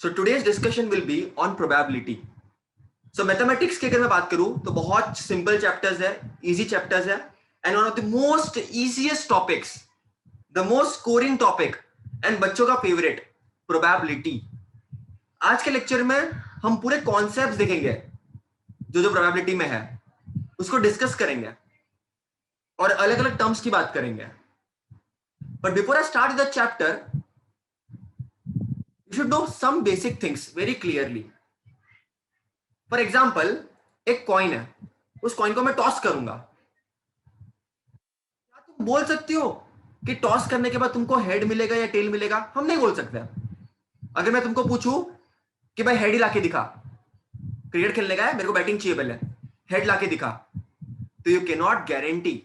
So today's discussion will be on probability. So mathematics की अगर मैं बात करूं तो बहुत सिंपल चैप्टर्स है, इजी चैप्टर्स है, and one of the most easiest topics, the most scoring topic and बच्चों का फेवरेट, प्रोबेबिलिटी. आज के लेक्चर में हम पूरे कॉन्सेप्ट्स देखेंगे जो जो प्रोबेबिलिटी में है, उसको डिस्कस करेंगे और अलग अलग टर्म्स की बात करेंगे. But before I start the chapter, you should know some basic things very clearly. For example, एक कॉइन है, उस कॉइन को मैं टॉस करूंगा. क्या तुम बोल सकती हो कि टॉस करने के बाद तुमको हेड मिलेगा या टेल मिलेगा? हम नहीं बोल सकते. अगर मैं तुमको पूछूं कि भाई हेड ही लाके दिखा, क्रिकेट खेलने का है, मेरे को बैटिंग चाहिए, पहले हेड लाके दिखा, तो यू कैन नॉट गारंटी.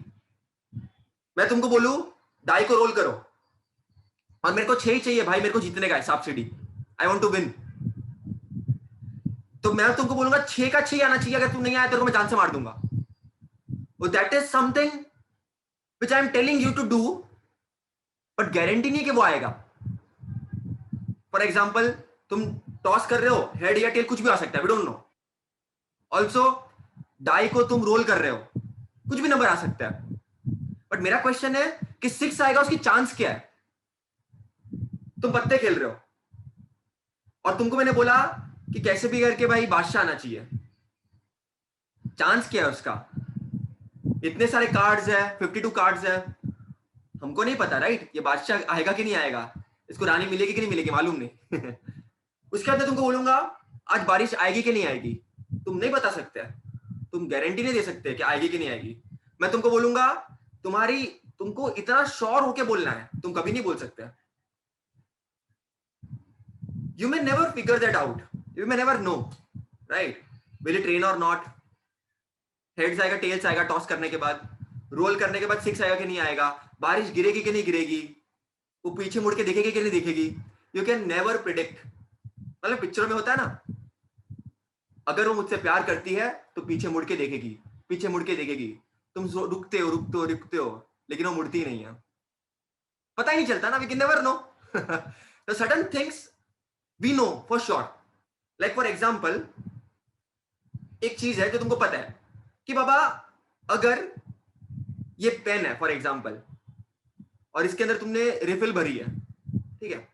मैं तुमको बोलूं डाई को रोल करो और मेरे को 6 चाहिए भाई, मेरे को जीतने का है, सांप सीढ़ी, आई वांट टू विन, तो मैं तुमको बोलूंगा 6 का 6 आना चाहिए. अगर तुम नहीं आया तो मैं जान से मार दूंगा. That is something which I am telling you to do, but guarantee नहीं कि वो आएगा. फॉर एग्जाम्पल, तुम टॉस कर रहे हो, हेड या टेल कुछ भी आ सकता है, we don't know. Also die को तुम रोल कर रहे हो, कुछ भी नंबर आ सकता है. बट मेरा क्वेश्चन है कि 6 आएगा, उसकी चांस क्या है? तुम पत्ते खेल रहे हो और तुमको मैंने बोला कि कैसे भी करके भाई बादशाह आना चाहिए. चांस क्या है उसका? इतने सारे कार्ड्स है, 52 कार्ड्स है, हमको नहीं पता, राइट? ये बादशाह आएगा कि नहीं आएगा, इसको रानी मिलेगी कि नहीं मिलेगी, मालूम नहीं. उसके बाद तुमको बोलूंगा आज बारिश आएगी कि नहीं आएगी, तुम नहीं बता सकते, तुम गारंटी नहीं दे सकते कि आएगी कि नहीं आएगी. मैं तुमको बोलूंगा तुमको इतना श्योर होके बोलना है, तुम कभी नहीं बोल सकते. You may never figure that out. You may never know, right? Will it rain or not? Heads आएगा, tails आएगा, टॉस करने के बाद, रोल करने के बाद 6 आएगा कि नहीं आएगा, बारिश गिरेगी कि नहीं गिरेगी, वो पीछे मुड़ के देखेगी कि नहीं देखेगी. You can never predict. मतलब पिक्चरों में होता है ना, अगर वो मुझसे प्यार करती है तो पीछे मुड़ के देखेगी, पीछे मुड़ के देखेगी, तुम रुकते हो रुकते हो रुकते हो, लेकिन वो मुड़ती नहीं है. पता ही नहीं चलता ना. We can never know. The certain things we know for sure. Like for example, एक चीज है जो तुमको पता है कि बाबा अगर ये पेन है फॉर एग्जाम्पल और इसके अंदर तुमने रिफिल भरी है, ठीक है,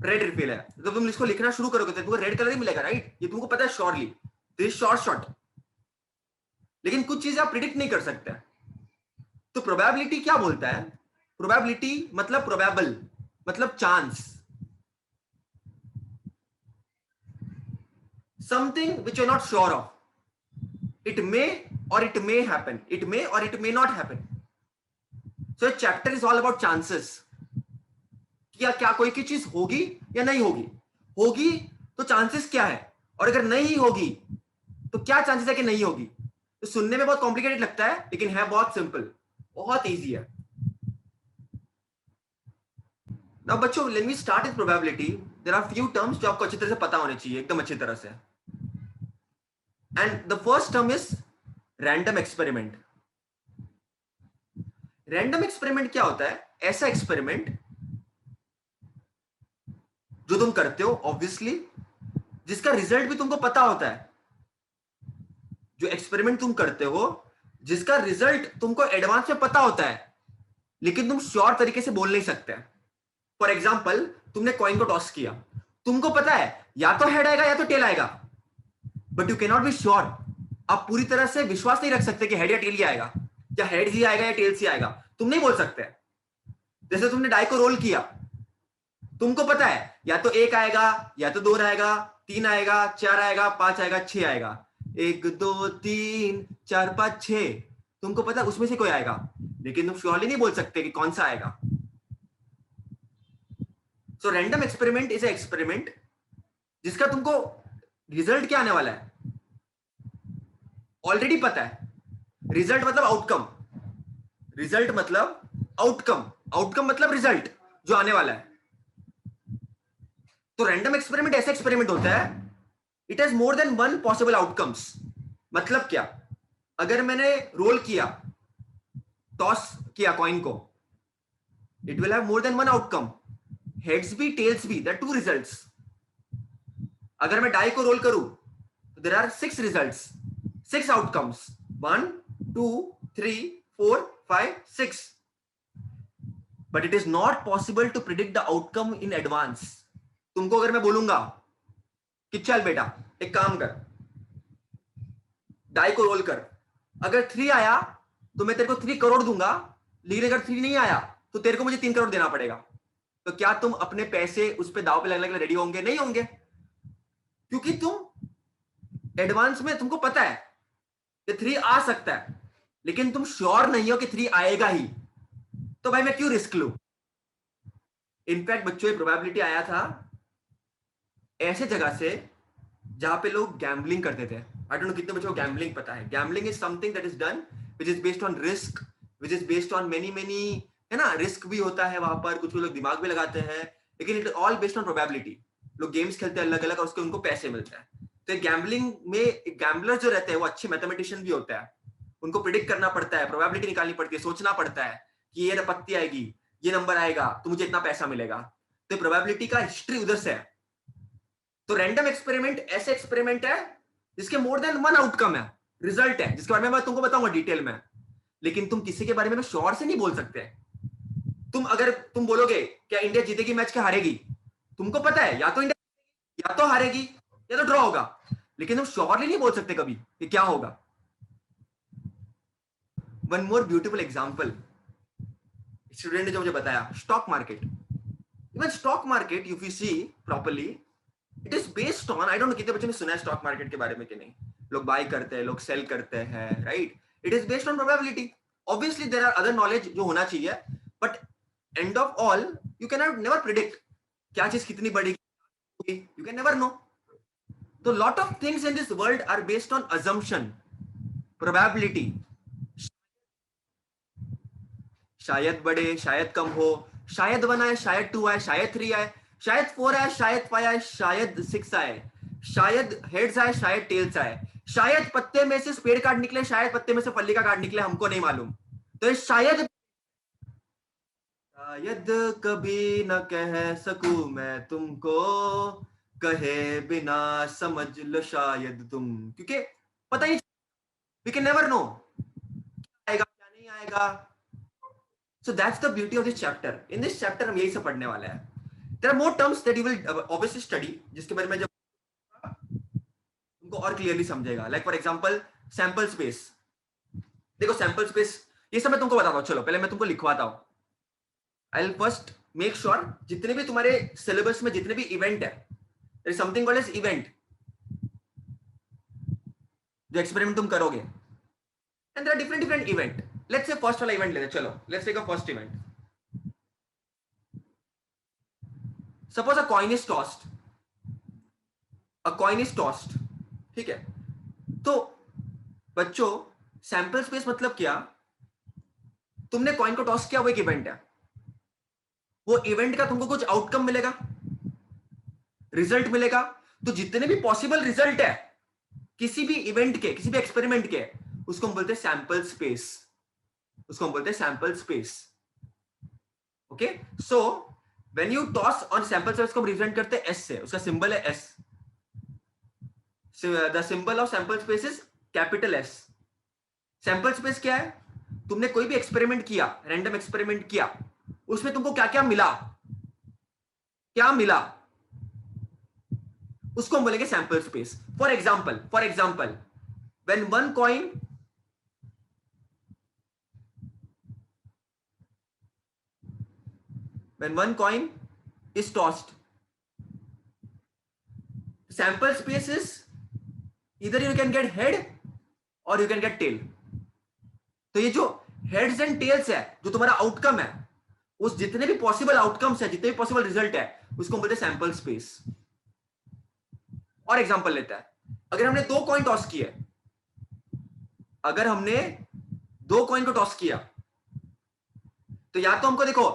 रेड रिफिल है, तो तुम इसको लिखना शुरू करोगे तो तुमको रेड कलर ही मिलेगा, राइट? ये तुमको पता है श्योरली, दिस शॉर्ट शॉट. लेकिन कुछ चीजें आप प्रिडिक्ट नहीं कर सकते. तो प्रोबेबिलिटी क्या बोलता है? प्रोबेबिलिटी मतलब प्रोबेबल, मतलब chance. Something which you're not sure of. It may or it may happen. It may or it may not happen. So a chapter is all about chances. क्या कोई की चीज होगी या नहीं होगी? होगी तो चांसेस क्या है, और अगर नहीं होगी तो क्या चांसेस है कि नहीं होगी? तो सुनने में बहुत कॉम्प्लिकेटेड लगता है, लेकिन है बहुत सिंपल, बहुत इजी है. नाउ बच्चों, let me start with probability. There are few terms जो आपको अच्छी तरह से पता होने चाहिए, एकदम अच्छी तरह से. And the first term is random experiment. Random experiment क्या होता है? ऐसा एक्सपेरिमेंट जो तुम करते हो ऑब्वियसली, जिसका रिजल्ट भी तुमको पता होता है. जो एक्सपेरिमेंट तुम करते हो जिसका रिजल्ट तुमको एडवांस में पता होता है, लेकिन तुम श्योर तरीके से बोल नहीं सकते. फॉर एग्जाम्पल, तुमने कॉइन को टॉस किया, तुमको पता है या तो हेड आएगा या तो टेल आएगा, but you can not be sure. आप पूरी तरह से विश्वास नहीं रख सकते कि हेड या टेल ही आएगा, या हेड ही आएगा या टेल ही आएगा, तुम नहीं बोल सकते. जैसे तुमने डाई को रोल किया, तुमको पता है या तो 1 आएगा या तो 2 आएगा, 3 आएगा, 4 आएगा, 5 आएगा, 6 आएगा. 1 2 3 4 5 6, तुमको पता है उसमें से कोई आएगा, लेकिन तुम श्योरली नहीं बोल सकते कि कौन सा आएगा. So random experiment is a experiment जिसका तुमको रिजल्ट क्या आने वाला है ऑलरेडी पता है. रिजल्ट मतलब आउटकम, रिजल्ट मतलब आउटकम, आउटकम मतलब रिजल्ट जो आने वाला है. तो रैंडम एक्सपेरिमेंट ऐसा एक्सपेरिमेंट होता है, it has more than one possible outcomes. मतलब क्या? अगर मैंने रोल किया, टॉस किया कॉइन को, it will have more than one outcome, heads भी टेल्स भी, दैट 2 रिजल्ट्स. अगर मैं डाई को रोल करूं तो there are 6 results, 6 outcomes, 1 2 3 4 5 6, but it is not possible to predict the outcome in advance. तुमको अगर मैं बोलूंगा कि चल बेटा एक काम कर, डाई को रोल कर, अगर 3 आया तो मैं तेरे को 3 करोड़ दूंगा, लेकिन अगर 3 नहीं आया तो तेरे को मुझे 3 करोड़ देना पड़ेगा। तो क्या तुम अपने पैसे उस पे दाव पे लगने के लिए रेडी होंगे? नहीं होंगे, क्योंकि तुम एडवांस में तुमको पता है कि 3 आ सकता है, लेकिन तुम श्योर नहीं हो कि 3 आएगा ही, तो भाई मैं क्यों रिस्क लूं? इनफैक्ट बच्चों ये प्रोबेबिलिटी आया था ऐसे जगह से जहां पे लोग गैम्बलिंग करते थे। आई डोंट नो कितने बच्चों को गैम्बलिंग पता है। Gambling is something that is done which is based on risk, which is based on many, है ना, रिस्क भी होता है वहां पर, कुछ लोग दिमाग भी लगाते हैं, लेकिन it all based on probability. लोग गेम्स खेलते हैं अलग अलग और उसके उनको पैसे मिलते हैं। तो गैम्बलिंग में गैम्बलर जो रहते हैं वो अच्छे मैथमेटिशियन भी होते हैं, उनको प्रिडिक्ट करना पड़ता है, प्रोबेबिलिटी निकालनी पड़ती है, सोचना पड़ता है कि ये पत्ती आएगी, ये नंबर आएगा तो मुझे इतना पैसा मिलेगा। तो प्रोबेबिलिटी का हिस्ट्री उधर से है। तो रैंडम एक्सपेरिमेंट ऐसे एक्सपेरिमेंट है जिसके मोर देन वन आउटकम है, रिजल्ट है, जिसके बारे में मैं तुमको बताऊंगा डिटेल में, लेकिन तुम किसी के बारे में श्योर से नहीं बोल सकते। अगर तुम बोलोगे क्या इंडिया जीतेगी मैच क्या हारेगी, तुमको पता है या तो इंडिया या तो हारेगी या तो ड्रॉ होगा, लेकिन तुम श्योरली नहीं बोल सकते कभी कि क्या होगा। One more beautiful example, student ने जो मुझे बताया, stock market. Even stock market if you see properly, it is based on, I don't know कितने बच्चों ने सुना है स्टॉक मार्केट के बारे में कि नहीं, लोग बाय करते हैं, लोग सेल करते हैं, right. It is based on probability. Obviously there are other knowledge जो होना चाहिए, but end of all you can never predict क्या चीज कितनी बढ़ेगी, यू कैन नेवर नो। तो lot of things in this world are based on assumption, probability. शायद बढ़े, शायद कम हो, शायद 1 आए, शायद 2 आए, शायद 3 आए, शायद 4 आए, शायद 5 आए, शायद 6 आए, शायद हेड्स आए, शायद टेल्स आए, शायद पत्ते में से स्पेड कार्ड निकले, शायद पत्ते में से फल्ली का कार्ड निकले, हमको नहीं मालूम। तो शायद कभी न कह सकूं मैं तुमको, कहे बिना समझ लो शायद तुम, क्योंकि पता ही, वी कैन नेवर नो क्या आएगा क्या नहीं आएगा। So that's the beauty of this chapter. In this chapter हम यही सब पढ़ने वाले हैं. There are more terms that you will obviously study, जिसके बारे में जब तुमको और क्लियरली समझेगा. Like for example, sample space. देखो sample space, ये सब मैं तुमको बताता हूँ. चलो पहले मैं तुमको लिखवाता हूँ. I'll first make sure जितने भी तुम्हारे सिलेबस में जितने भी इवेंट है, there is something called as event, जो एक्सपेरिमेंट तुम करोगे. And there are different event. Let's say first वाला इवेंट लेते हैं. चलो let's take a first event. Suppose a coin is tossed. A coin is tossed. ठीक है. तो बच्चों सैंपल स्पेस मतलब क्या? तुमने कॉइन को टॉस किया, वो एक इवेंट है. वो इवेंट का तुमको कुछ आउटकम मिलेगा, रिजल्ट मिलेगा. तो जितने भी पॉसिबल रिजल्ट है किसी भी इवेंट के, किसी भी एक्सपेरिमेंट के, उसको हम बोलते हैं सैंपल स्पेस. उसको हम बोलते हैं sample space. Okay, so when you toss on sample space को हम रिप्रेजेंट करते हैं एस से. उसका सिंबल है S. The symbol of sample space is capital S. Sample space क्या है? तुमने कोई भी एक्सपेरिमेंट किया, रैंडम एक्सपेरिमेंट किया, उसमें तुमको क्या क्या मिला, क्या मिला, उसको हम बोलेंगे sample space. For example when one coin is tossed, sample space is either you can get head or you can get tail. तो ये जो heads and tails है, जो तुम्हारा आउटकम है, उस जितने भी पॉसिबल आउटकम्स है, जितने भी पॉसिबल रिजल्ट है, उसको हम बोलते हैं सैंपल स्पेस. और एग्जांपल लेता है, अगर हमने दो कॉइन टॉस किए, अगर हमने दो कॉइन को टॉस किया, तो या तो हमको देखो,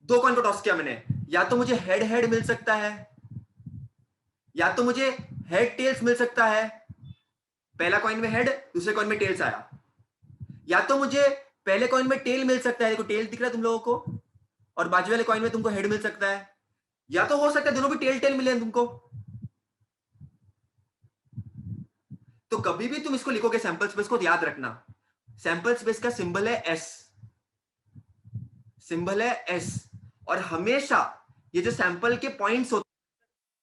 दो कॉइन को टॉस किया मैंने, या तो मुझे हेड हेड मिल सकता है, या तो मुझे हेड टेल्स मिल सकता है. पहला कॉइन में हेड, दूसरे कॉइन में टेल्स आया. या तो मुझे पहले कॉइन में टेल मिल सकता है, देखो टेल दिख रहा है तुम लोगों को, और बाजू वाले कॉइन में तुमको हेड मिल सकता है. या तो हो सकता है दोनों भी टेल टेल मिले तुमको. तो कभी भी तुम इसको लिखोगे सैंपल स्पेस को, तो याद रखना सैंपल स्पेस का सिंबल है एस, सिंबल है एस। और हमेशा ये जो सैंपल के पॉइंट्स होते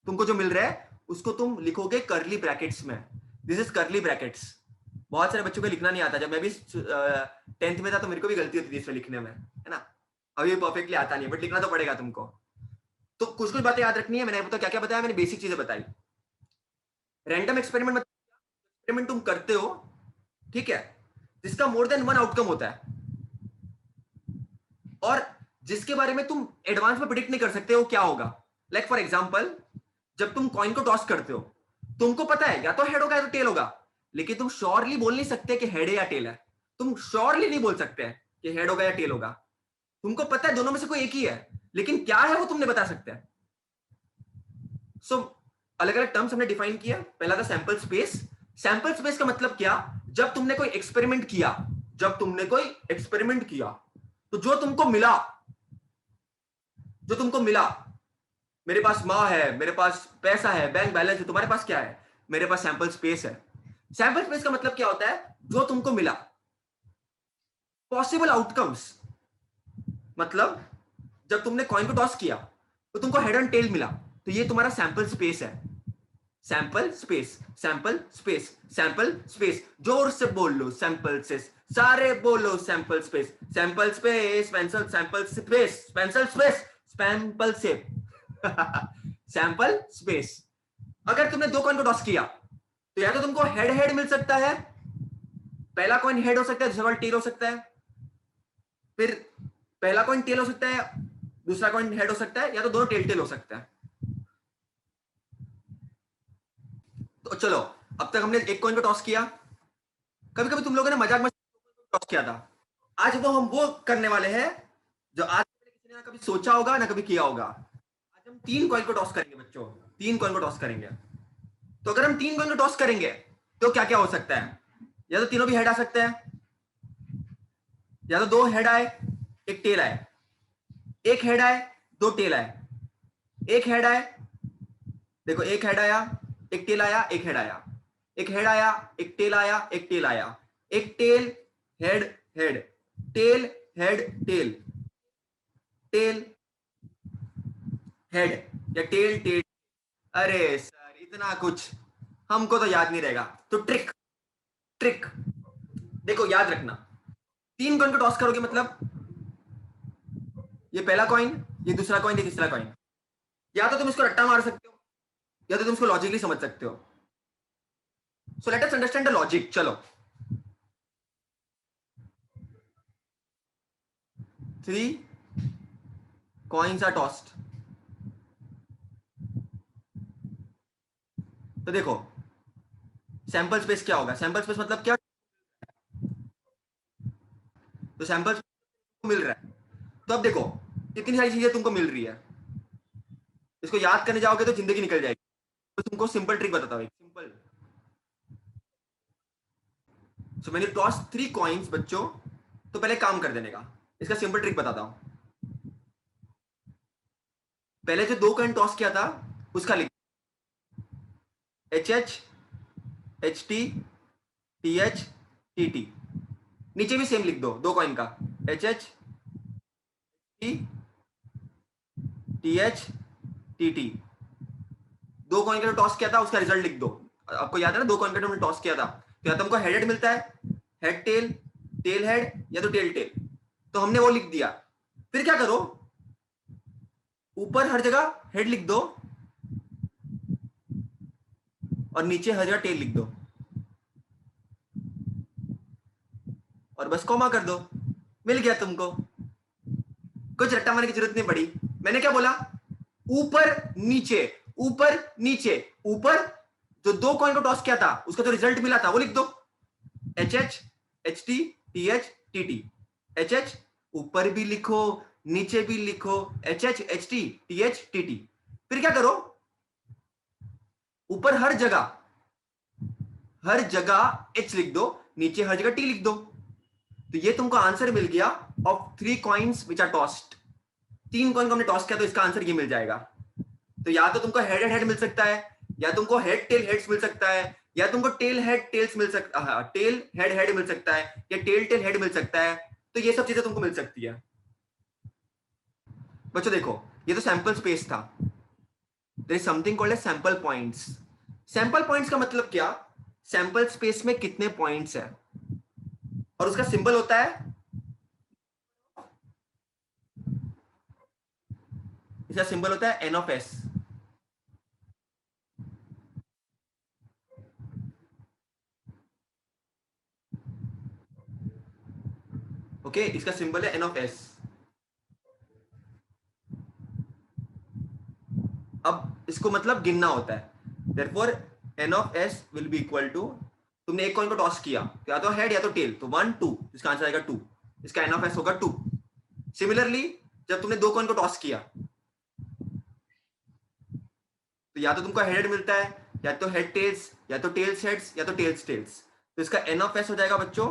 तुमको जो मिल रहा है उसको तुम लिखोगे कर्ली ब्रैकेट्स में, दिस इज कर्ली ब्रैकेट्स। बहुत सारे बच्चों को लिखना नहीं आता, जब मैं भी 10th में था तो मेरे को भी गलती होती थी इसमें लिखने में, है ना। अभी परफेक्टली आता नहीं, बट लिखना तो पड़ेगा तुमको। तो कुछ कुछ बातें याद रखनी है। मैंने क्या क्या बताया, मैंने बेसिक चीजें बताई। रैंडम एक्सपेरिमेंट मतलब एक्सपेरिमेंट तुम करते हो, ठीक है, जिसका मोर देन वन आउटकम होता है और जिसके बारे में तुम एडवांस में प्रिडिक्ट नहीं कर सकते हो क्या होगा। लाइक फॉर एग्जांपल, जब तुम कॉइन को टॉस करते हो, तुमको पता है या तो हेड होगा या तो टेल होगा, लेकिन तुम श्योरली बोल नहीं सकते कि हेड है या टेल है। तुम श्योरली नहीं बोल सकते कि हेड होगा या टेल होगा। तुमको पता है दोनों में से कोई एक ही है, लेकिन क्या है वो तुम नहीं बता सकते। सो अलग अलग टर्म्स हमने डिफाइन किया। पहला था सैंपल स्पेस। सैंपल स्पेस का मतलब क्या, जब तुमने कोई एक्सपेरिमेंट किया, जब तुमने कोई एक्सपेरिमेंट किया तो जो तुमको मिला, जो तुमको मिला, मेरे पास माँ है, मेरे पास पैसा है, बैंक बैलेंस है, तुम्हारे पास क्या है, मेरे पास सैंपल स्पेस है। सैंपल स्पेस का मतलब क्या होता है, जो तुमको मिला। पॉसिबल आउटकम्स मतलब जब तुमने कॉइन को टॉस किया तो तुमको हेड एंड टेल मिला, तो ये तुम्हारा सैंपल स्पेस है। Sample space, sample space, sample space, जोर से बोल लो सैंपल स्पेस, सारे बोलो sample space, sample space, pencil, sample space, pencil space, sample shape, sample space. अगर तुमने दो कॉइन को टॉस किया तो या तो तुमको हेड हेड मिल सकता है, पहला कॉइन हेड हो सकता है, दूसरा कॉइन टेल हो सकता है, फिर पहला कॉइन टेल हो सकता है, दूसरा कॉइन हेड हो सकता है, या तो दोनों टेल टेल हो सकता है। तो चलो, अब तक हमने एक कॉइन को टॉस किया। कभी कभी तुम लोगों ने मजाक में टॉस किया था, आज हम वो करने वाले हैं जो आज किसी ने ना कभी सोचा होगा ना कभी किया होगा। आज हम 3 कॉइन को टॉस करेंगे बच्चों, 3 कॉइन को टॉस करेंगे। तो अगर हम 3 कॉइन को टॉस करेंगे तो क्या क्या हो सकता है, या तो तीनों भी हेड आ सकते हैं, या तो 2 हेड आए एक टेल आए, एक हेड आए 2 टेल आए, एक हेड आए, देखो एक हेड आया, एक टेल आया, एक हेड आया, एक हेड आया, एक टेल आया, एक टेल आया, एक tail head head, tail head tail, tail head, या टेल टेल। अरे सर इतना कुछ हमको तो याद नहीं रहेगा। तो ट्रिक, ट्रिक देखो याद रखना, 3 कॉइन को टॉस करोगे मतलब ये पहला कॉइन, ये दूसरा कॉइन, ये तीसरा कॉइन। या तो तुम इसको रट्टा मार सकते हो, या तो तुम इसको लॉजिकली समझ सकते हो। So let us understand the logic. चलो, 3 coins are tossed। तो देखो सैंपल स्पेस क्या होगा, सैंपल स्पेस मतलब क्या, तो सैंपल मिल रहा है। तो अब देखो कितनी सारी चीजें तुमको मिल रही है, इसको याद करने जाओगे तो जिंदगी निकल जाएगी। तो तुमको सिंपल ट्रिक बताता हूँ, सिंपल। सो मैंने टॉस 3 कॉइन्स बच्चों, तो पहले काम कर देने का, इसका सिंपल ट्रिक बताता हूं। पहले जो 2 कॉइन टॉस किया था उसका लिख, HH HT TH TT, नीचे भी सेम लिख दो 2 कॉइन का, HH TH TT। 2 कॉइन का टॉस किया था उसका रिजल्ट लिख दो। आपको याद है ना 2 कॉइन का तुमने टॉस किया था, तो या तुमको हेड हेड मिलता है, हेड टेल, टेल हेड, या तो टेल टेल। तो हमने वो लिख दिया। फिर क्या करो, ऊपर हर जगह हेड लिख दो और नीचे हर जगह टेल लिख दो और बस कॉमा कर दो, मिल गया तुमको। कुछ रट्टा मारने की जरूरत नहीं पड़ी। मैंने क्या बोला, ऊपर नीचे, ऊपर नीचे, ऊपर जो 2 कॉइन को टॉस किया था उसका जो रिजल्ट मिला था वो लिख दो, HH HT TH TT। HH ऊपर भी लिखो नीचे भी लिखो, HH HT TH TT। फिर क्या करो, ऊपर हर जगह H लिख दो, नीचे हर जगह T लिख दो। तो ये तुमको आंसर मिल गया of 3 coins which are tossed. 3 coin को हमने टॉस किया तो इसका आंसर ये मिल जाएगा। तो या तो तुमको हेड एंड हेड मिल सकता है, या तुमको हेड टेल हेड्स मिल सकता है, या तुमको टेल हेड टेल्स मिल सकता, टेल हेड हेड मिल सकता है, या टेल टेल हेड मिल सकता है। तो ये सब चीजें तुमको मिल सकती है। बच्चों देखो, ये तो सैंपल स्पेस था। There is something called as sample points. Sample points का मतलब क्या? सैंपल स्पेस में कितने पॉइंट्स है, और उसका सिंबल होता है, इसका सिंबल होता है एन ऑफ एस। ओके, इसका सिंबल है एन ऑफ एस। अब इसको मतलब गिनना होता है। Therefore N of S will be equal to, तुमने एक कॉइन को टॉस किया, या तो हेड या तो टेल, तो 1 2, इसका आंसर आएगा 2, इसका एन ऑफ एस होगा 2। सिमिलरली जब तुमने दो कॉइन को टॉस किया, तो या तो तुमको हेड मिलता है, या तो हेड टेल्स, या तो टेल्स हेड्स, या तो टेल्स टेल्स। तो इसका एन ऑफ एस हो जाएगा बच्चों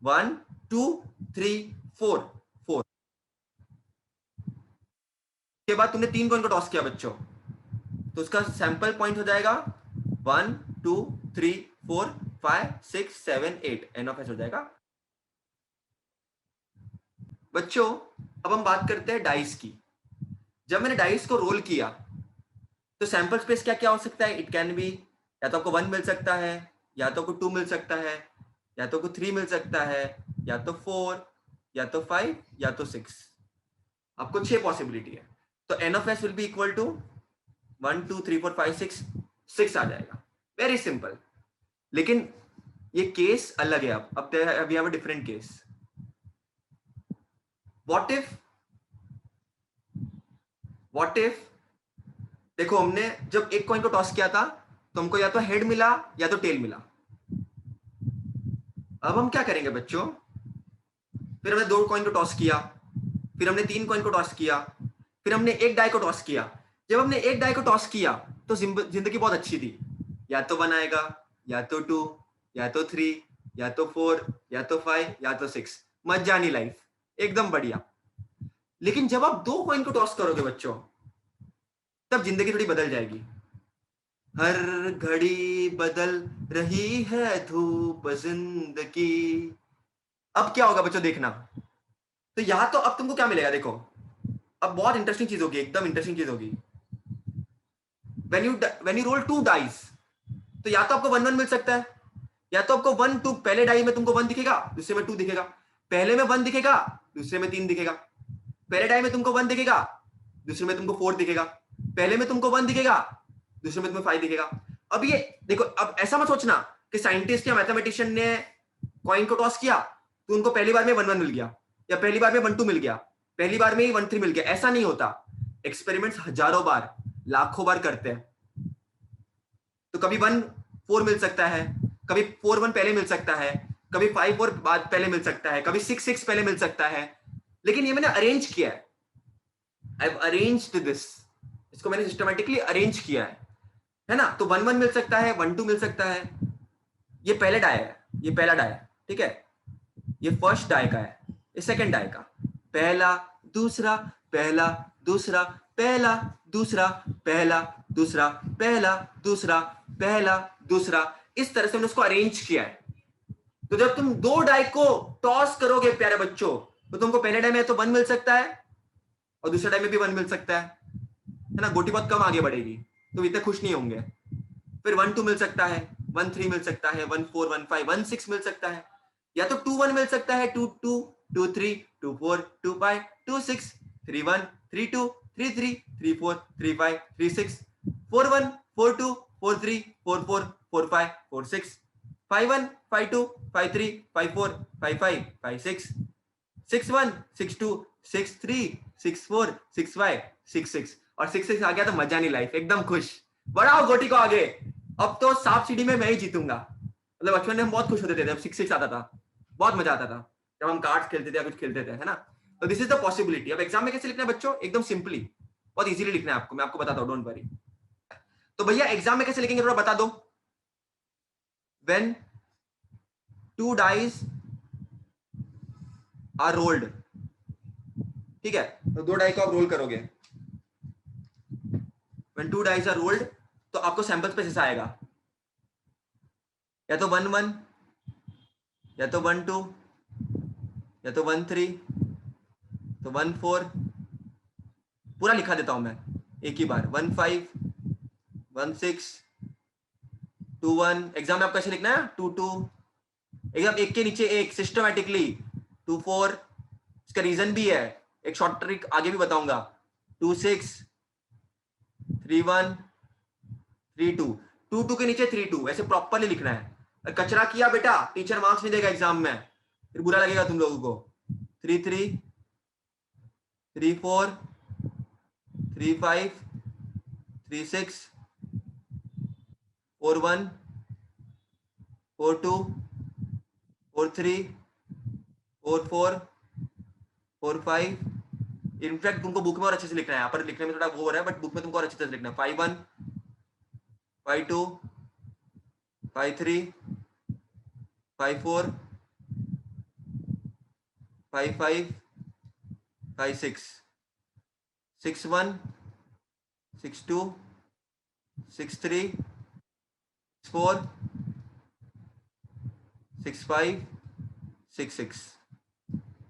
1 2 3 4 4। के बाद तुमने तीन कॉइन को टॉस किया बच्चों, तो उसका सैंपल पॉइंट हो जाएगा 1 2 3 4 5 6 7 8, एन ऑफ एस हो जाएगा। बच्चों अब हम बात करते हैं डाइस की। जब मैंने डाइस को रोल किया, तो सैंपल स्पेस क्या क्या हो सकता है? इट कैन बी, या तो आपको 1 मिल सकता है, या तो आपको 2 मिल सकता है, या तो आपको 3 मिल सकता है, या तो 4, या तो 5, या तो 6। आपको 6 पॉसिबिलिटी है। तो N of S will be equal to 1 2 3 4 5 6, 6 आ जाएगा। Very simple. लेकिन ये केस अलग है। अब we have a different case. What if, what if देखो, हमने जब एक कॉइन को टॉस किया था, तो हमको या तो हेड मिला या तो टेल मिला। अब हम क्या करेंगे बच्चों? फिर हमने दो कॉइन को टॉस किया, फिर हमने तीन कॉइन को टॉस किया, फिर हमने एक डाई को टॉस किया। जब हमने एक डाई को टॉस किया, तो जिंदगी बहुत अच्छी थी। या तो 1 आएगा, या तो 2, या तो 3, या तो 4, या तो 5, या तो 6। मजानी लाइफ, एकदम बढ़िया। लेकिन जब आप दो कॉइन को टॉस करोगे बच्चों, तब जिंदगी थोड़ी बदल जाएगी। हर घड़ी बदल रही है धूप जिंदगी। अब क्या होगा बच्चों, देखना। तो यहां तो अब तुमको क्या मिलेगा, देखो। अब बहुत इंटरेस्टिंग चीज होगी, एकदम इंटरेस्टिंग चीज होगी। When you roll two dice, तो या तो आपको 1 1 मिल सकता है, या तो आपको 1 2, पहले डाई में तुमको 1 दिखेगा, दूसरे में 2 दिखेगा। पहले में 1 दिखेगा, दूसरे में 3 दिखेगा। पहले डाई में तुमको 1 दिखेगा, दूसरे में तुमको 4 दिखेगा। पहले में तुमको 1 दिखेगा, दूसरे में तुम्हें 5 दिखेगा। अब ये देखो, अब ऐसा मत सोचना कि साइंटिस्ट या मैथमेटिशियन ने कॉइन को टॉस किया तो उनको पहली बार में 1 1 मिल गया, या पहली बार में 1 2 मिल गया, पहली बार में ही 1 3 मिल गया। ऐसा नहीं होता। एक्सपेरिमेंट्स हजारों बार, लाखों बार करते हैं। तो कभी 1 4 मिल सकता है, कभी 4 1 पहले मिल सकता है, कभी 5 4 बाद पहले मिल सकता है, कभी 6 6 पहले मिल सकता है। लेकिन ये मैंने अरेंज किया है। I have arranged this. इसको मैंने सिस्टमैटिकली अरेंज किया है ना? तो 1 1 मिल सकता है, 1 2 मिल सकता है। ये पहले डाय है, ये पहला डाय है, ठीक है? ये फर्स्ट डाय का है, ये सेकंड डाय का। पहला दूसरा, पहला दूसरा, पहला दूसरा, पहला दूसरा, पहला दूसरा, पहला दूसरा। इस तरह से मैंने उसको अरेंज किया है। तो जब तुम दो डाई को टॉस करोगे प्यारे बच्चों, तो तुमको पहले डाई में तो 1 मिल सकता है, और दूसरे डाई में भी 1 मिल सकता है ना? गोटी बहुत कम आगे बढ़ेगी, तो इतने खुश नहीं होंगे। फिर 1 2 मिल सकता है, 1 3 मिल सकता है, 1 4 1 5 1 6 मिल सकता है, या तो 2 1 मिल सकता है, 2 2 2 3 2 4 2 5 2 6 3 1 3 2 3 3 3 4 3 5 3 6 4 1 4 2 4 3 4 4 4 5 4 6 5 1 5 2 5 3 5 4 5 5 5 6 6 1 6 2 6 3 6 4 6 5 6 6, और 6 6 आ गया तो मजा नहीं, लाइफ एकदम खुश। बढ़ाओ गोटी को आगे। अब तो सांप सीढ़ी में मैं ही जीतूंगा। मतलब बचपन में हम बहुत खुश होते थे जब 6 6 आता था, बहुत मजा आता था जब हम कार्ड्स खेलते थे या कुछ खेलते थे, है ना? तो दिस इज द पॉसिबिलिटी। अब एग्जाम में कैसे लिखना है बच्चों? एकदम सिंपली, बहुत इजीली लिखना है आपको। मैं आपको बताता हूँ, डोंट वरी। तो भैया एग्जाम में कैसे लिखेंगे थोड़ा बता दो। When two dice are rolled, ठीक है? तो दो डाई को आप रोल करोगे। When two dice are rolled, तो आपको सैंपल स्पेस ऐसा आएगा। या तो 1-1, या तो 1-2, या तो 1-3, तो 1-4, पूरा लिखा देता हूं मैं एक ही बार। 1-5, 1-6, 2-1। एग्जाम में आपको ऐसे लिखना है 2-2, एकदम एक के नीचे एक सिस्टमैटिकली। 2-4, इसका रीजन भी है, एक शॉर्ट ट्रिक आगे भी बताऊंगा। 2-6, 3-1, 3-2, 2-2 के नीचे 3-2, ऐसे प्रॉपरली लिखना है। और कचरा किया बेटा टीचर मार्क्स नहीं देगा एग्जाम में, फिर बुरा लगेगा तुम लोगों को। 3-3, 3-4, 3-5, 3-6, 4-1, 4-2, 4-3, 4-4, 4-5। इनफैक्ट तुमको बुक में और अच्छे से लिखना है, यहाँ पर लिखने में थोड़ा वो हो रहा है, बट बुक में तुमको और अच्छे से लिखना है। 5-1, 5-2, 5-3, 5-4, 5-5, 5-6, 6-1, 6-2, 6-3, 6-4, 6-5, 6-6।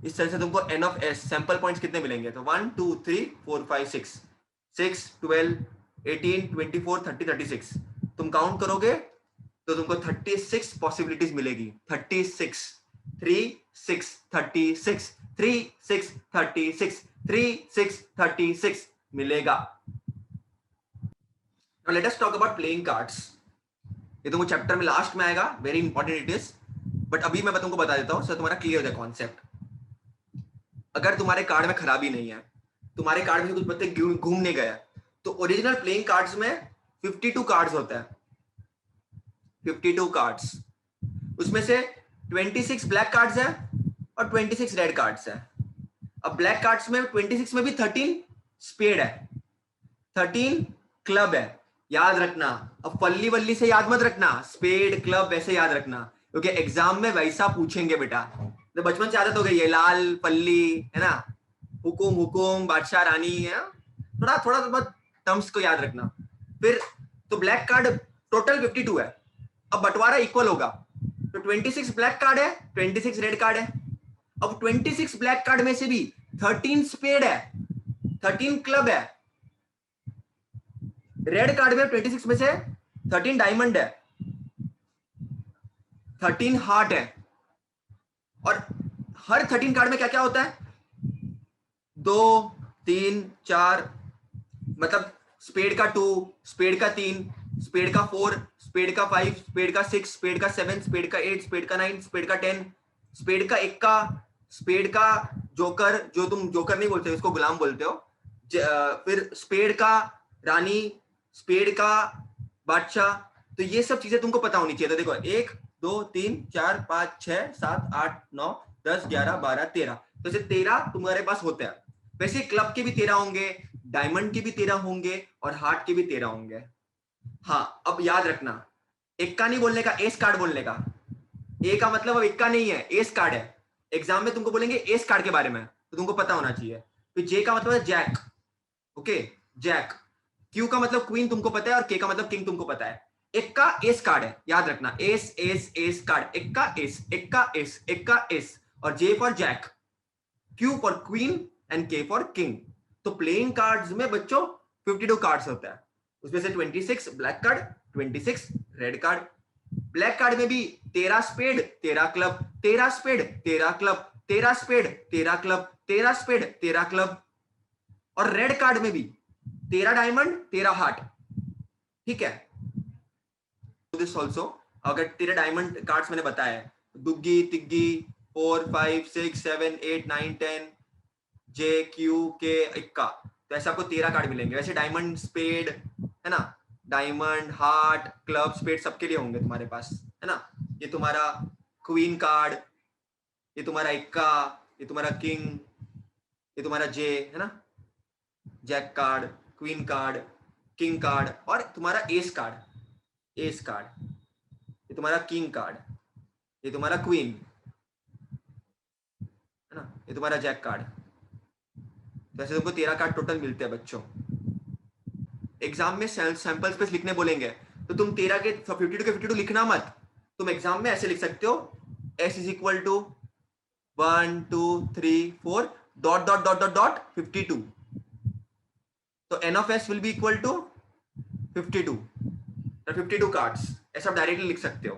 इस तरह से तुमको n of s sample points कितने मिलेंगे, तो 1 2 3 4 5 6 6 12 18 24 30 36। तुम काउंट करोगे तो तुमको 36 पॉसिबिलिटीज मिलेगी। 36 3 6 36 3 6 36 3 6 36 मिलेगा। Now let us talk about playing cards. ये तुमको चैप्टर में लास्ट में आएगा, very important it is, but अभी मैं तुमको बता देता हूं सो तुम्हारा क्लियर हो जाए कॉन्सेप्ट। अगर तुम्हारे कार्ड में खराबी नहीं है, तुम्हारे कार्ड में कुछ पत्ते घूमने गए, तो ओरिजिनल प्लेइंग कार्ड्स में 52 कार्ड्स होता है। 52 कार्ड्स, उसमें से 26 ब्लैक कार्ड्स है और 26 रेड कार्ड्स है। अब ब्लैक कार्ड्स में 26 में भी 13 स्पेड है, 13 क्लब है। याद रखना, अब फल्ली वल्ली से याद मत रखना, स्पेड क्लब वैसे याद रखना, क्योंकि एग्जाम में वैसा पूछेंगे बेटा। तो बचपन से आदत हो गई है, लाल पल्ली है ना, हुकुम हुकुम बादशाह रानी है, थोड़ा थोड़ा बहुत टर्म्स को याद रखना। फिर तो ब्लैक कार्ड टोटल 52 है, अब बंटवारा इक्वल होगा, तो 26 ब्लैक कार्ड है, 26 रेड कार्ड है। अब 26 ब्लैक कार्ड में से भी 13 स्पेड है, 13 क्लब है। रेड कार्ड में 26 में से 13 डायमंड है, 13 हार्ट है। और हर 13 कार्ड में क्या क्या होता है, 2 3 4, मतलब स्पेड का 2, स्पेड का 3, स्पेड का 4, स्पेड का 5, स्पेड का 6, स्पेड का 7, स्पेड का 8, स्पेड का 9, स्पेड का 10, स्पेड का इक्का, स्पेड का जोकर, जो तुम जोकर नहीं बोलते उसको गुलाम बोलते हो, फिर स्पेड का रानी, स्पेड का बादशाह। तो ये सब चीजें तुमको पता होनी चाहिए। तो देखो 1 2 3 4 5 6 7 8 9 10 11 12 13, तो ऐसे 13 तुम्हारे पास होते हैं। वैसे क्लब के भी 13 होंगे, डायमंड के भी 13 होंगे और हार्ट के भी 13 होंगे। हाँ, अब याद रखना, इक्का नहीं बोलने का, एस कार्ड बोलने का। ए का मतलब अब इक्का नहीं है, एस कार्ड है। एग्जाम में तुमको बोलेंगे एस कार्ड के बारे में, तो तुमको पता होना चाहिए। फिर जे का मतलब है जैक, ओके जैक। क्यू का मतलब क्वीन तुमको पता है, और के का मतलब किंग तुमको पता है। इक्का एस कार्ड है, याद रखना, एस एस एस कार्ड, इक्का एस, इक्का एस, इक्का एस। और J for jack, Q for queen and K for king. तो प्लेइंग कार्ड्स में बच्चों 52 कार्ड्स होता है, उसमें से 26 black card, 26 red card. Black card में भी 13 spade 13 club, 13 spade 13 club, 13 spade 13 club, 13 spade 13 club. और रेड कार्ड में भी 13 डायमंड 13 हार्ट, ठीक है। दिस ऑल्सो, अगर 13 डायमंड कार्ड्स मैंने बताया है, दुग्गी तिग्गी 4 5 6 7 8 9 10, जे क्यू के इक्का, तो ऐसे आपको 13 कार्ड मिलेंगे। वैसे डायमंड स्पेड है ना, डायमंड हार्ट क्लब स्पेड सबके लिए होंगे तुम्हारे पास, है ना। ये तुम्हारा क्वीन कार्ड, ये तुम्हारा इक्का, ये तुम्हारा किंग, ये तुम्हारा जे है ना, jack card, queen card, king card, और तुम्हारा एस कार्ड, एस कार्ड, ये तुम्हारा किंग कार्ड, ये तुम्हारा क्वीन है ना, ये तुम्हारा जैक कार्ड। वैसे तुमको 13 कार्ड टोटल मिलते हैं बच्चों। एग्जाम में सैंपल स्पेस लिखने बोलेंगे तो तुम 13 के 52 के 52 लिखना मत, तुम एग्जाम में ऐसे लिख सकते हो, s is equal to 1 2 3 4 dot dot dot dot dot 52, तो n of s will be equal to 52, 52 cards, ऐसा आप डायरेक्टली लिख सकते हो।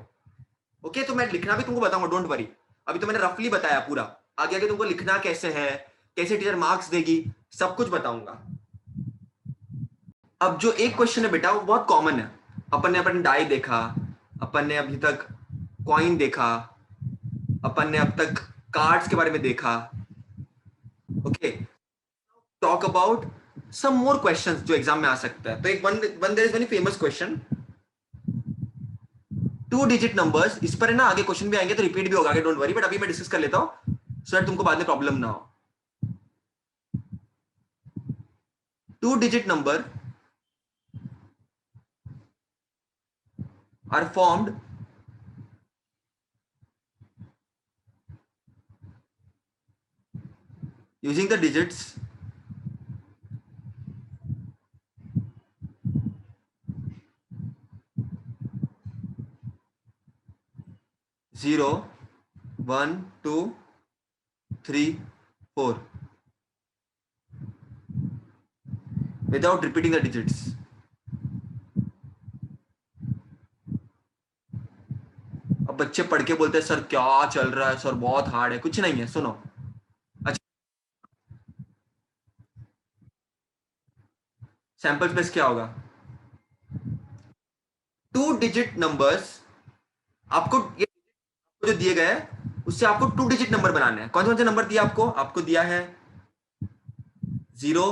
ओके, तो मैं लिखना भी तुमको बताऊंगा, डोंट वरी। अभी तो मैंने रफली बताया पूरा, आगे आगे तुमको लिखना कैसे है, कैसे टीचर मार्क्स देगी, सब कुछ बताऊंगा। अब जो एक क्वेश्चन है बेटा वो बहुत कॉमन है, अपन ने डाई देखा, अपन ने अभी तक कॉइन देखा, अपन ने अब तक कार्ड्स के बारे में देखा। Okay, talk about some more questions जो एग्जाम में आ सकता है। तो एक one there is very famous question, 2 digit numbers, इस पर है ना आगे क्वेश्चन भी आएंगे तो रिपीट भी होगा आगे, डोंट वरी, बट अभी मैं डिस्कस कर लेता हूं सो दैट तुमको बाद में प्रॉब्लम ना हो। 2 digit number are formed using the digits 0 1 2 3 4 without repeating the digits। अब बच्चे पढ़ के बोलते हैं सर क्या चल रहा है सर, बहुत हार्ड है। कुछ नहीं है, सुनो। अच्छा, सैंपल स्पेस क्या होगा? 2 डिजिट नंबर्स, आपको ये जो दिए गए उससे आपको 2 डिजिट नंबर बनाने हैं। कौन कौन से नंबर दिया आपको? आपको दिया है 0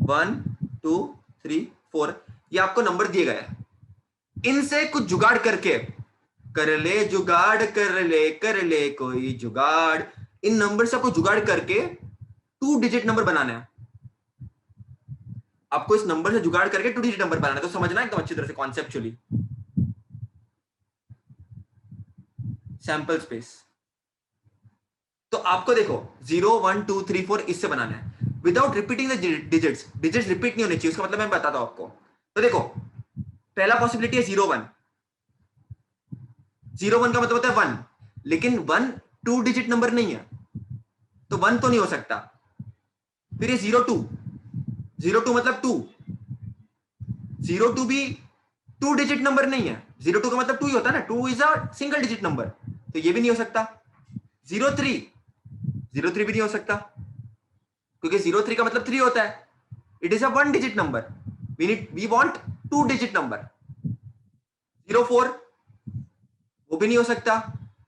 1 2 3 4, ये आपको नंबर दिए गए हैं। इनसे कुछ जुगाड़ करके, कर ले कोई जुगाड़, इन नंबर से आपको जुगाड़ करके 2 डिजिट नंबर बनाना है। आपको इस नंबर से जुगाड़ करके 2 डिजिट नंबर बनाना है, तो समझना एकदम अच्छी तरह से कॉन्सेप्चुअली। सैंपल स्पेस, तो आपको देखो 0 1 2 3 4 इससे बनाना है without repeating the digits. Digits repeat नहीं होने चाहिए, उसका मतलब मैं बताता हूं आपको। तो देखो, पहला पॉसिबिलिटी है 0 1, 0 1 का मतलब होता है 1, लेकिन 1 2 डिजिट नंबर नहीं है, तो 1 तो नहीं हो सकता। फिर ये 0 2, 0 2 मतलब 2, 0 2 भी 2 डिजिट नंबर नहीं है, 0 2 का मतलब 2 ही होता है ना, 2 is a single digit number, तो ये भी नहीं हो सकता। 0 3, 0 3 भी नहीं हो सकता, क्योंकि 0 3 का मतलब 3 होता है, it is a 1 digit number, we want 2 digit number. 0 4, वो भी नहीं हो सकता,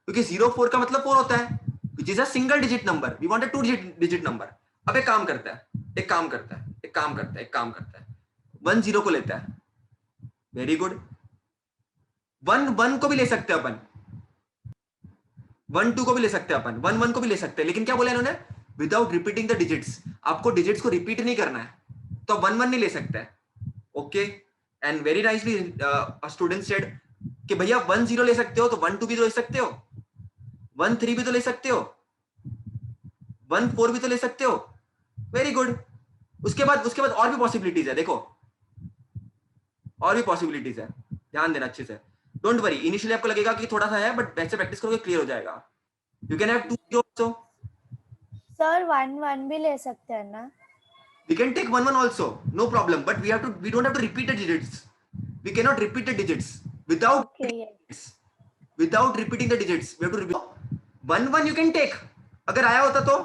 क्योंकि 0 4 का मतलब 4 होता है, which is a single digit number, we want a 2 digit number. अब एक काम करता है, एक काम करता है, एक काम करता है, एक काम करता है, 1 0 को लेता है, वेरी गुड। 1 1 को भी ले सकते हैं अपन, 1 2 को भी ले सकते हैं अपन, 1 1 को भी ले सकते हैं, लेकिन क्या बोला इन्होंने? विदाउट रिपीटिंग द डिजिट्स, आपको डिजिट्स को रिपीट नहीं करना है, तो 1 1 नहीं ले सकते हैं। Okay, and very nicely student said कि भैया 1 0 ले सकते हो तो 1 2 भी तो ले सकते हो, 1 3 भी तो ले सकते हो, 1 4 भी तो ले सकते हो, वेरी गुड। उसके बाद और भी पॉसिबिलिटीज है, देखो और भी पॉसिबिलिटीज है, ध्यान देना अच्छे से। डोंट वरी, इनिशियली आपको लगेगा कि थोड़ा सा है, बट वैसे प्रैक्टिस करोगे क्लियर हो जाएगा। You can have 2 0 also, sir 1 1 भी ले सकते हैं ना? we can take 1 1 also, no problem, but we don't have to repeat the digits, we cannot repeat the digits without okay ये without repeating the digits, we have to repeat 1 1 you can take, अगर आया होता तो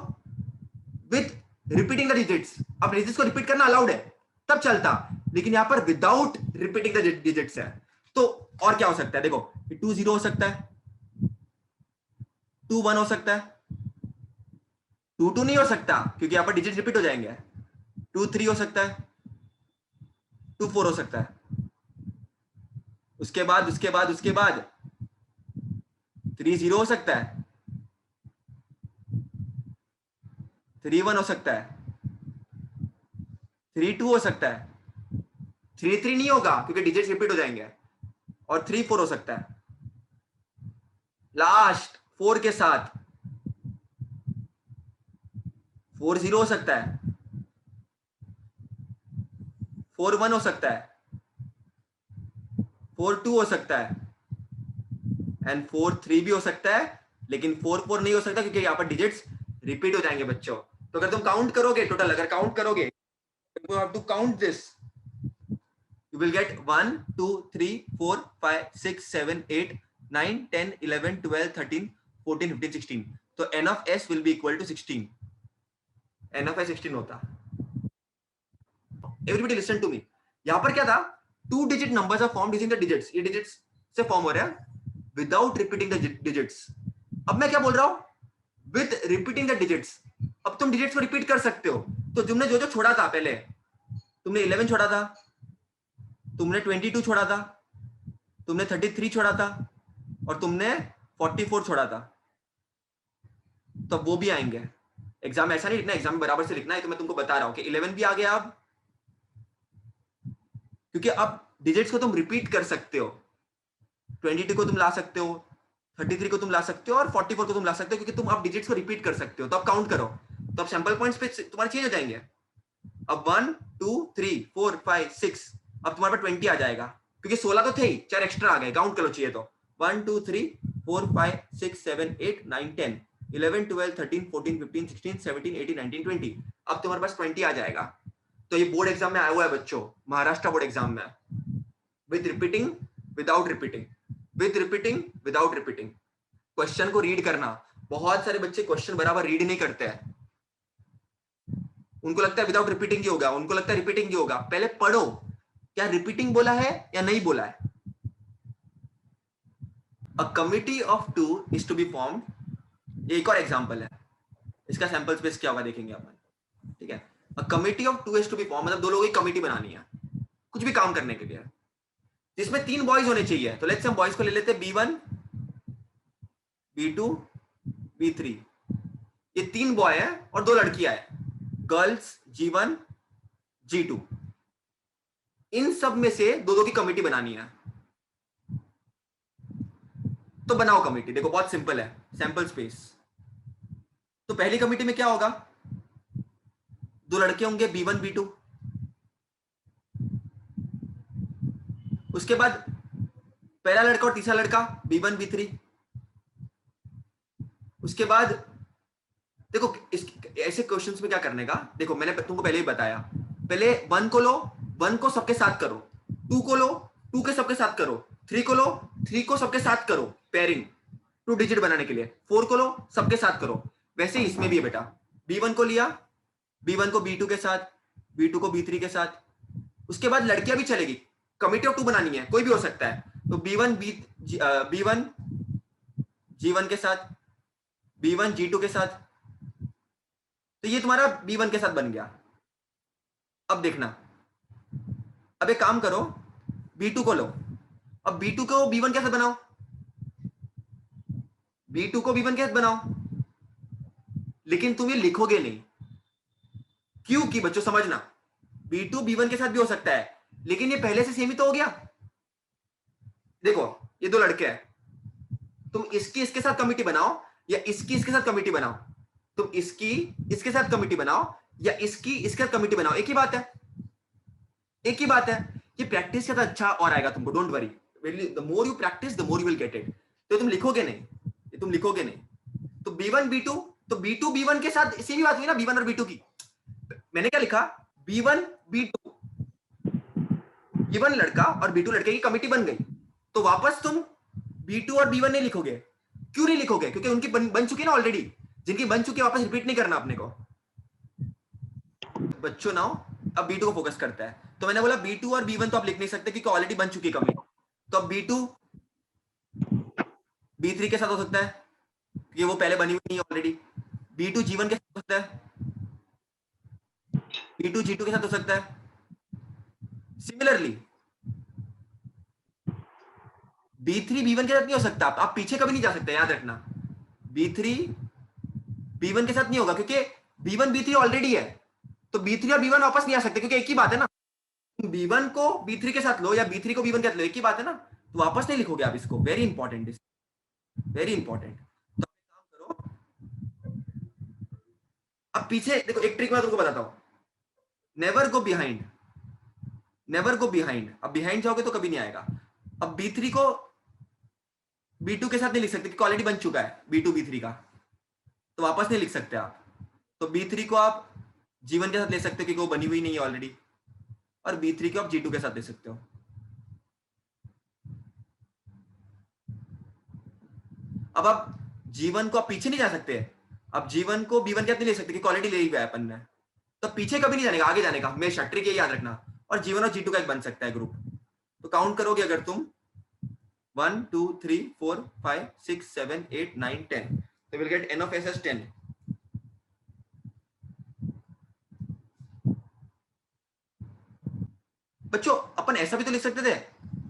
with repeating the digits, अब digits को repeat करना allowed है तब चलता, लेकिन यहां पर विदाउट रिपीटिंग द डिजिट्स है। तो और क्या हो सकता है? देखो 2 0 हो सकता है, 2 1 हो सकता है, 2 2 नहीं हो सकता क्योंकि यहां पर डिजिट रिपीट हो जाएंगे, 2 3 हो सकता है, 2 4 हो सकता है, उसके बाद 3 0 हो सकता है, 3 1 हो सकता है, 3 2 हो सकता है, 3 3 नहीं होगा क्योंकि डिजिट्स रिपीट हो जाएंगे, और 3 4 हो सकता है। लास्ट 4 के साथ 4 0 हो सकता है, 4 1 हो सकता है, 4 2 हो सकता है, एंड 4 3 भी हो सकता है, लेकिन 4 4 नहीं हो सकता क्योंकि यहाँ पर डिजिट्स रिपीट हो जाएंगे बच्चों। तो अगर तुम काउंट करोगे टोटल, अगर काउंट करोगे, you have to count this, you will get 1 2 3 4 5 6 7 8 9 10 11 12 13 14 15 16। तो n of s will be equal to 16, n of s 16 होता। एवरीबॉडी लिसन टू मी, यहां पर क्या था, 2 digit numbers are formed using the digits, ये digits से form हो रहा है विदाउट रिपीटिंग द डिजिट्स। अब मैं क्या बोल रहा हूं, विद रिपीटिंग द डिजिट्स। अब तुम डिजिट्स को रिपीट कर सकते हो, तो तुमने जो जो छोड़ा था पहले, तुमने 11 छोड़ा था, तुमने 22 छोड़ा था, तुमने 33 छोड़ा था, और तुमने 44 छोड़ा था, तो वो भी आएंगे। एग्जाम ऐसा नहीं लिखना, एग्जाम में बराबर से लिखना है। तो मैं तुमको बता रहा हूं कि 11 भी आ गया अब, क्योंकि अब डिजिट्स को तुम रिपीट कर सकते हो। 22 को तुम ला सकते हो, 33 को तुम ला सकते हो, और 44 को तुम ला सकते हो, क्योंकि तुम अब डिजिट्स को रिपीट कर सकते हो। तो अब काउंट करो, तो अब सैंपल पॉइंट्स पे तुम्हारे चेंज हो जाएंगे। अब 1 2 3 4 5 6, अब तुम्हारे पास 20 आ जाएगा, क्योंकि 16 तो थे ही, 4 एक्स्ट्रा आ गए, काउंट करो चाहिए तो। 1 2 3 4 5 6 7 8 9 10 11 12 13 14 15 16 17 18 19 20, अब तुम्हारे पास 20 आ जाएगा। तो ये बोर्ड एग्जाम में आया हुआ है बच्चों, महाराष्ट्र बोर्ड एग्जाम में, with repeating without repeating, with repeating without repeating. Question को रीड करना, बहुत सारे बच्चे क्वेश्चन बराबर रीड नहीं करते हैं, उनको लगता है विदाउट रिपीटिंग ही होगा, उनको लगता है रिपीटिंग ही होगा। पहले पढ़ो क्या रिपीटिंग बोला है या नहीं बोला है। A committee of 2 is to be formed, एक और एग्जांपल है, इसका सैंपल स्पेस क्या होगा देखेंगे अपन, ठीक है। A committee of 2 is to be form, मतलब दो लोगों की कमिटी बनानी है कुछ भी काम करने के लिए, जिसमें 3 बॉयज होने चाहिए। तो लेट्स हम बॉयज को ले लेते हैं B1 B2 B3, ये 3 बॉय है और 2 लड़कियां है, गर्ल्स G1 G2। इन सब में से दो दो की कमिटी बनानी है। तो बनाओ कमिटी, देखो बहुत सिंपल है, सैंपल स्पेस। तो पहली कमिटी में क्या होगा, 2 लड़के होंगे B1 B2, उसके बाद पहला लड़का और तीसरा लड़का B1 B3, उसके बाद देखो ऐसे क्वेश्चंस में क्या करने का, देखो मैंने तुमको पहले ही बताया, पहले 1 को लो, 1 को सबके साथ करो, 2 को लो, 2 के सबके साथ करो, 3 को लो, 3 को सबके साथ करो, पेयरिंग 2 डिजिट बनाने के लिए, 4 को लो सबके साथ करो। वैसे ही इसमें भी है बेटा, B1 को लिया, B1 को B2 के साथ, B2 को B3 के साथ, उसके बाद लड़कियां भी चलेगी, कमिटी ऑफ 2 बनानी है, कोई भी हो सकता है। तो B1 G1 के साथ, B1 G2 के साथ, तो ये तुम्हारा B1 के साथ बन गया। अब देखना, अब एक काम करो, B2 को लो, अब B2 को B1 के साथ बनाओ, B2 को B1 के साथ बनाओ, लेकिन तुम ये लिखोगे नहीं, क्योंकि बच्चों समझना, B2 B1 के साथ भी हो सकता है, लेकिन ये पहले से सेम ही तो हो गया। देखो ये 2 लड़के हैं, तुम इसकी इसके साथ कमिटी बनाओ या इसकी इसके साथ कमिटी बनाओ, तुम इसकी इसके साथ कमिटी बनाओ या इसकी इसके साथ कमिटी बनाओ, एक ही बात है, एक ही बात है। ये प्रैक्टिस का तो अच्छा और आएगा तुमको, don't worry, the more you practice the more you will get it. तो तुम लिखोगे नहीं, ये तुम लिखोगे नहीं। तो B1 B2, तो B2 B1 के साथ सेम ही बात हुई ना, B1 और B2 की। मैंने क्या लिखा, B1 B2, B1 लड़का और B2 लड़के की कमिटी बन गई, तो वापस तुम B2 और B1 नहीं लिखोगे। क्यों नहीं लिखोगे, क्योंकि उनकी बन चुकी है ना ऑलरेडी, जिनकी बन चुकी है वापस रिपीट नहीं करना अपने को। बच्चों नाउ अब B2 को फोकस करता है, तो मैंने बोला B2 और B1 तो आप लिख नहीं सकते क्योंकि ऑलरेडी बन चुकी है कमिटी। तो अब B2 B3 के साथ हो सकता है, ये वो पहले बनी हुई नहीं है ऑलरेडी। B2 G1 के साथ हो सकता है, B2 G2 के साथ हो सकता है। सिमिलरली B3 B1 के साथ नहीं हो सकता, आप पीछे कभी नहीं जा सकते, याद रखना। B3 B1 के साथ नहीं होगा क्योंकि B1 B3 ऑलरेडी है, तो B3 और B1 वापस नहीं आ सकते, क्योंकि एक ही बात है ना। B1 को B3 के साथ लो या B3 को B1 के साथ लो, एक ही बात है ना, तो वापस नहीं लिखोगे आप इसको। Very important, very important. तो काम करो, अब पीछे देखो, एक ट्रिक मैं तुमको बताता हूं, never go behind, never go behind. अब बिहाइंड जाओगे तो कभी नहीं आएगा। अब B3 को B2 के साथ नहीं लिख सकते क्योंकि ऑलरेडी बन चुका है B2 B3 का, तो वापस नहीं लिख सकते आप। तो B3 को आप G1 के साथ ले सकते हो क्योंकि वो बनी हुई नहीं है ऑलरेडी, और B3 को आप G2 के साथ ले सकते हो। अब आप G1 को आप पीछे नहीं जा सकते, अब G1 को B1 के साथ नहीं ले सकते क्योंकि ऑलरेडी ले ही गया अपन ने, तो पीछे कभी नहीं जाने का, आगे जाने का हमेशा, ट्रिक ये याद रखना। और G1 और G2 का एक बन सकता है ग्रुप। तो काउंट करोगे अगर तुम 1 2 3 4 5 6 7 8 9 10, तो will get n of s as 10। बच्चों अपन ऐसा भी तो लिख सकते थे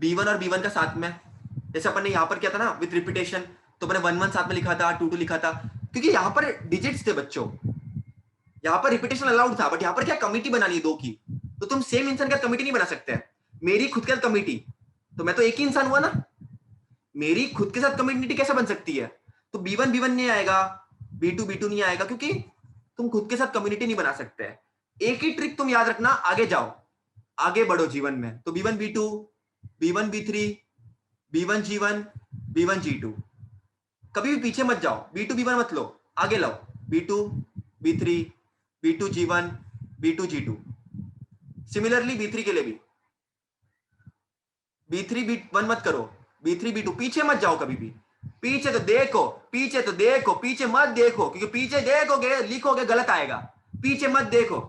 B1 और B1 का साथ में, जैसे अपन ने यहाँ पर किया था ना विथ रिपीटेशन, तो अपने 1 1 साथ में लिखा था, 2 2 लिखा था, क्योंकि यहाँ पर डिजिट्स थे बच्चों, यहाँ पर रिपीटेशन अलाउड था, बट यहाँ पर क्या कमिटी बनानी है 2 की, तो तुम सेम इंसान का कमिटी नहीं बना सकते। मेरी खुद के साथ कमिटी, तो मैं तो एक ही इंसान हुआ ना, मेरी खुद के साथ कम्युनिटी कैसे बन सकती है? तो B1 B1 नहीं आएगा, B2 B2 नहीं आएगा, क्योंकि तुम खुद के साथ कम्युनिटी नहीं बना सकते। एक ही ट्रिक तुम याद रखना, आगे जाओ, आगे बढ़ो जीवन में, तो B1 B2 B1 B3 B1 G1 B1 G2, कभी भी पीछे मत जाओ, B2 B1 मत लो, आगे लाओ, B2 B3 B2 G1 B2 G2। Similarly B3 के लिए भी B3 B1 मत करो, B3 B2, पीछे मत जाओ कभी भी, पीछे तो देखो, पीछे तो देखो, पीछे मत देखो, क्योंकि पीछे देखोगे लिखोगे गलत आएगा, पीछे मत देखो।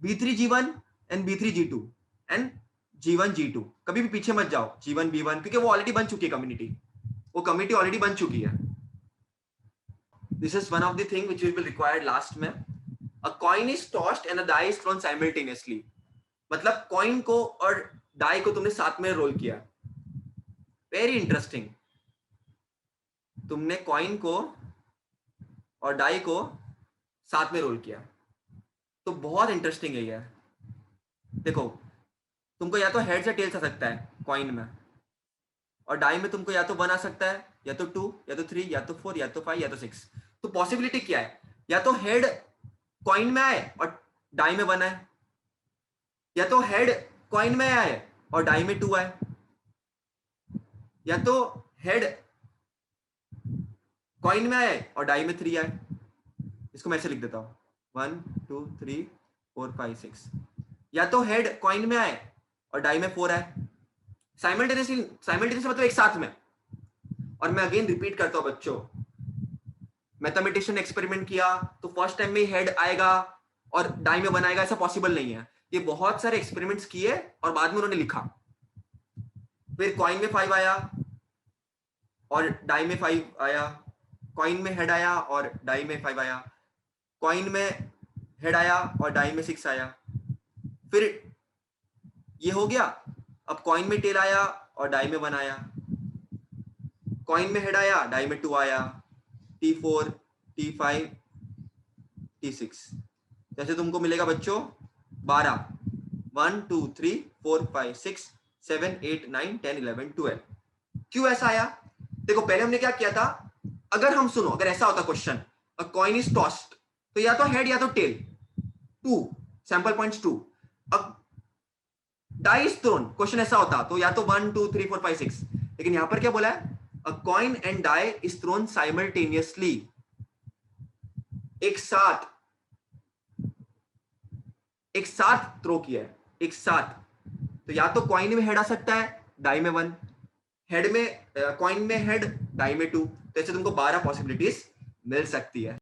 B3 G1 and B3 G2 and G1 G2, कभी भी पीछे मत जाओ G1 B1, क्योंकि वो ऑलरेडी बन चुकी है कम्युनिटी, वो कम्युनिटी ऑलरेडी बन चुकी है। This is one of the thing which we will require लास्ट में। A coin is tossed and a die is thrown simultaneously, मतलब कॉइन को और डाई को तुमने साथ में रोल किया। वेरी इंटरेस्टिंग, तुमने कॉइन को और डाई को साथ में रोल किया, तो बहुत इंटरेस्टिंग है यार। देखो तुमको या तो हेड्स या टेल्स आ सकता है कॉइन में, और डाई में तुमको या तो 1 आ सकता है, या तो 2, या तो 3, या तो 4, या तो 5, या तो 6। तो पॉसिबिलिटी क्या है? या तो हेड कॉइन में आए और डाई में 1 आए, या तो हेड कॉइन में आए और डाई में 2 आए, या तो हेड कॉइन में आए और डाई में 3 आए। इसको मैं ऐसे लिख देता हूं 1 2 3 4 5 6, या तो हेड कॉइन में आए और डाई में 4 आए, साइमल्टेनियसली मतलब एक साथ में। और मैं अगेन रिपीट करता हूं बच्चों, मैथमेटिशियन एक्सपेरिमेंट किया तो फर्स्ट टाइम में हेड आएगा और डाई में 1 आएगा, ऐसा पॉसिबल नहीं है। ये बहुत सारे एक्सपेरिमेंट्स किए और बाद में उन्होंने लिखा। फिर कॉइन में 5 आया और डाई में 5 आया, कॉइन में हेड आया और डाई में 5 आया, कॉइन में हेड आया और डाई में 6 आया। फिर ये हो गया, अब कॉइन में टेल आया और डाई में 1 आया, कॉइन में हेड आया, डाई में 2 आया, T4 T5 T6, जैसे तुमको मिलेगा बच्चों 12, 1 2 3 4 5 6 7 8 9 10 11 12। क्यों ऐसा आया? देखो पहले हमने क्या किया था, अगर हम सुनो, अगर ऐसा होता question, a coin is tossed, तो या तो हेड या तो टेल, 2 सैंपल पॉइंट्स 2। अब डाई इज थ्रोन, क्वेश्चन ऐसा होता तो या तो 1 2 3 4 5 6, लेकिन यहां पर क्या बोला है, a coin and die is thrown simultaneously, एक साथ थ्रो किया है, एक साथ। तो या तो कॉइन में हेड आ सकता है, डाई में 1, हेड में कॉइन में हेड, डाई में 2, तो ऐसे तुमको 12 पॉसिबिलिटीज मिल सकती है।